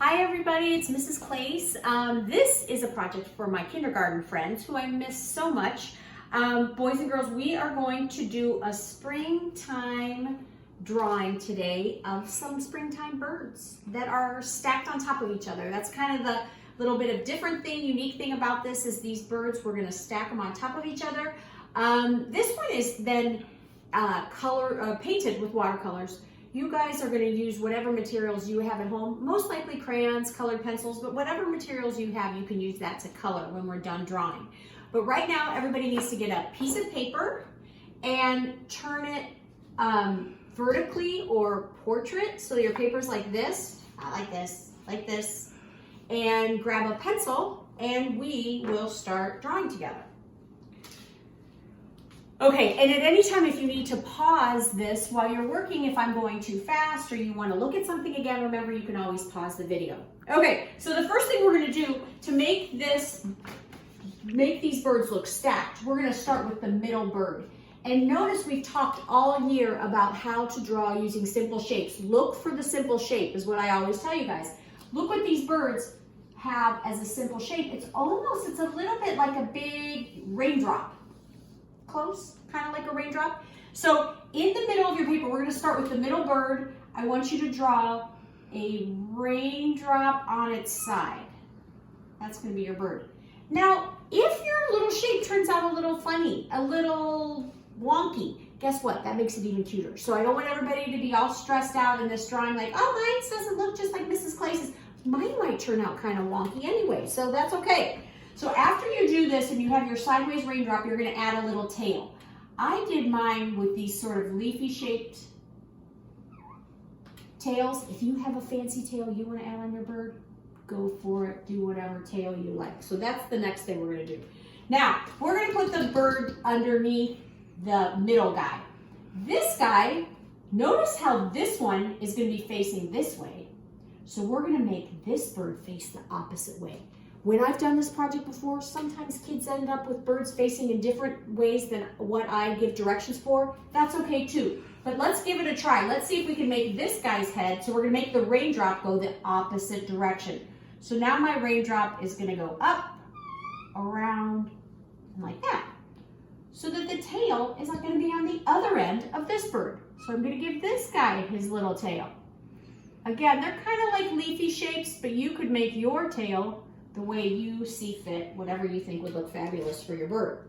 Hi everybody, it's Mrs. Klace. This is a project for my kindergarten friends who I miss so much. Boys and girls, we are going to do a springtime drawing today of some springtime birds that are stacked on top of each other. That's kind of the little bit of different thing, unique thing about this is these birds, we're gonna stack them on top of each other. This one is then painted with watercolors. You guys are going to use whatever materials you have at home, most likely crayons, colored pencils, but whatever materials you have, you can use that to color when we're done drawing. But right now, everybody needs to get a piece of paper and turn it vertically or portrait, so your paper's like this, not like this, and grab a pencil, and we will start drawing together. Okay, and at any time if you need to pause this while you're working, if I'm going too fast or you want to look at something again, remember you can always pause the video. Okay, so the first thing we're going to do to make these birds look stacked, we're going to start with the middle bird. And notice we've talked all year about how to draw using simple shapes. Look for the simple shape is what I always tell you guys. Look what these birds have as a simple shape. It's a little bit like a big raindrop. Close, kind of like a raindrop. So in the middle of your paper, we're going to start with the middle bird. I want you to draw a raindrop on its side. That's going to be your bird. Now, if your little shape turns out a little funny, a little wonky, guess what? That makes it even cuter. So I don't want everybody to be all stressed out in this drawing like, oh, mine doesn't look just like Mrs. Klace's. Mine might turn out kind of wonky anyway, so that's okay. So after you do this and you have your sideways raindrop, you're going to add a little tail. I did mine with these sort of leafy shaped tails. If you have a fancy tail you want to add on your bird, go for it. Do whatever tail you like. So that's the next thing we're going to do. Now, we're going to put the bird underneath the middle guy. This guy, notice how this one is going to be facing this way. So we're going to make this bird face the opposite way. When I've done this project before, sometimes kids end up with birds facing in different ways than what I give directions for. That's okay too. But let's give it a try. Let's see if we can make this guy's head. So we're going to make the raindrop go the opposite direction. So now my raindrop is going to go up, around, and like that. So that the tail is going to be on the other end of this bird. So I'm going to give this guy his little tail. Again, they're kind of like leafy shapes, but you could make your tail the way you see fit, whatever you think would look fabulous for your bird.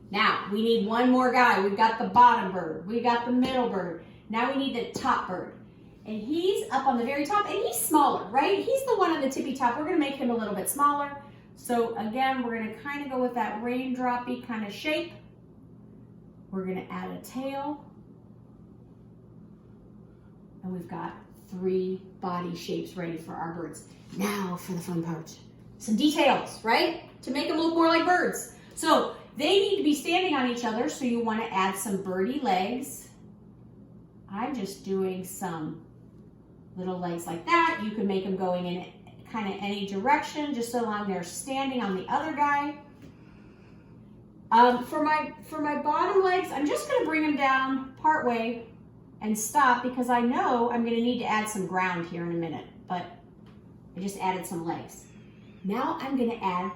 Now, we need one more guy. We've got the bottom bird. We got the middle bird. Now we need the top bird. And he's up on the very top, and he's smaller, right? He's the one on the tippy top. We're going to make him a little bit smaller. So again, we're going to kind of go with that raindrop-y kind of shape. We're going to add a tail. And we've got 3 body shapes ready for our birds. Now for the fun part. Some details, right? To make them look more like birds. So they need to be standing on each other, so you want to add some birdie legs. I'm just doing some little legs like that. You can make them going in kind of any direction, just so long they're standing on the other guy. For my bottom legs, I'm just going to bring them down part way and stop because I know I'm going to need to add some ground here in a minute, but I just added some legs. Now I'm going to add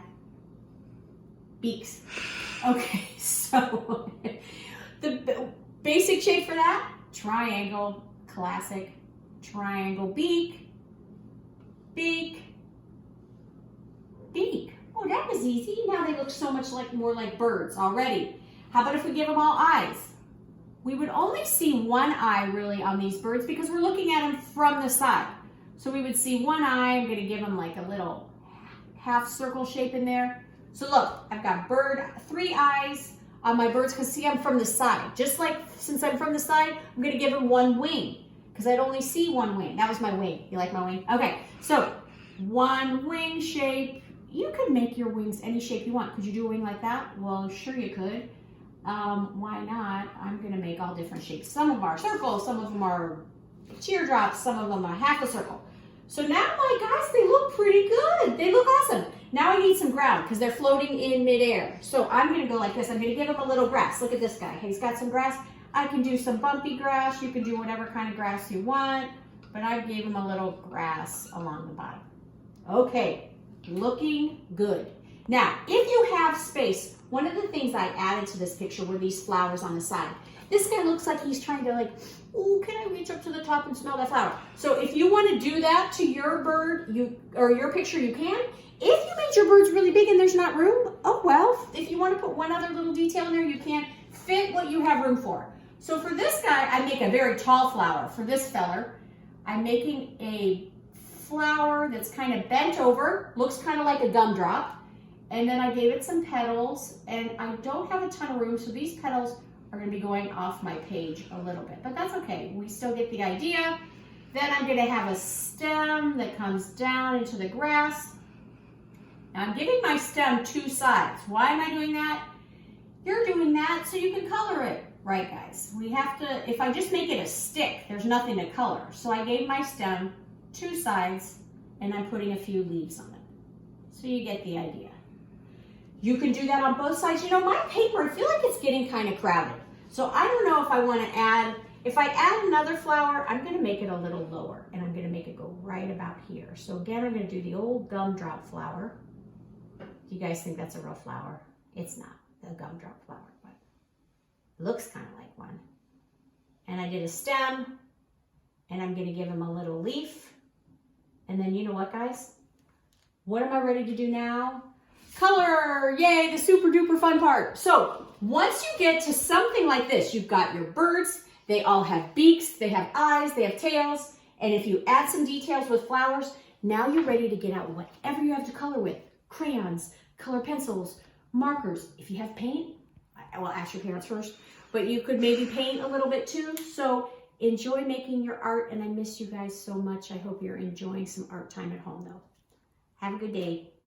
beaks. Okay, so the basic shape for that, triangle, classic, triangle, beak, beak, beak. Oh, that was easy. Now they look so much more like birds already. How about if we give them all eyes? We would only see one eye really on these birds because we're looking at them from the side. So we would see one eye. I'm going to give them like a little half circle shape in there. So look, I've got 3 eyes on my birds because see, I'm from the side. Just like since I'm from the side, I'm going to give them 1 wing because I'd only see 1 wing. That was my wing. You like my wing? Okay, so 1 wing shape. You could make your wings any shape you want. Could you do a wing like that? Well, sure you could. Why not? I'm going to make all different shapes. Some of them are circles, some of them are teardrops, some of them are half a circle. So now my guys, they look pretty good. They look awesome. Now I need some ground because they're floating in midair. So I'm going to go like this. I'm going to give them a little grass. Look at this guy. He's got some grass. I can do some bumpy grass. You can do whatever kind of grass you want. but I gave him a little grass along the bottom. Okay, looking good. Now, if you have space, one of the things I added to this picture were these flowers on the side. This guy looks like he's trying to like, oh, can I reach up to the top and smell that flower? So if you want to do that to your bird, or your picture, you can. If you made your birds really big and there's not room, oh well. If you want to put one other little detail in there, you can fit what you have room for. So for this guy, I make a very tall flower. For this feller, I'm making a flower that's kind of bent over, looks kind of like a gumdrop. And then I gave it some petals, and I don't have a ton of room, so these petals are going to be going off my page a little bit, but that's okay. We still get the idea. Then I'm going to have a stem that comes down into the grass. Now I'm giving my stem two sides. Why am I doing that? You're doing that so you can color it, right guys? We have to, if I just make it a stick, there's nothing to color. So I gave my stem two sides, and I'm putting a few leaves on it. So you get the idea. You can do that on both sides. You know, my paper, I feel like it's getting kind of crowded. So I don't know if I want to add, if I add another flower, I'm going to make it a little lower, and I'm going to make it go right about here. So again, I'm going to do the old gumdrop flower. Do you guys think that's a real flower? It's not a gumdrop flower, but it looks kind of like one. And I did a stem, and I'm going to give him a little leaf. And then you know what, guys? What am I ready to do now? Color, yay, the super duper fun part. So once you get to something like this, you've got your birds, they all have beaks, they have eyes, they have tails, and if you add some details with flowers, now you're ready to get out whatever you have to color with. Crayons, color pencils, markers. If you have paint, well, ask your parents first, but you could maybe paint a little bit too. So enjoy making your art, and I miss you guys so much. I hope you're enjoying some art time at home though. Have a good day.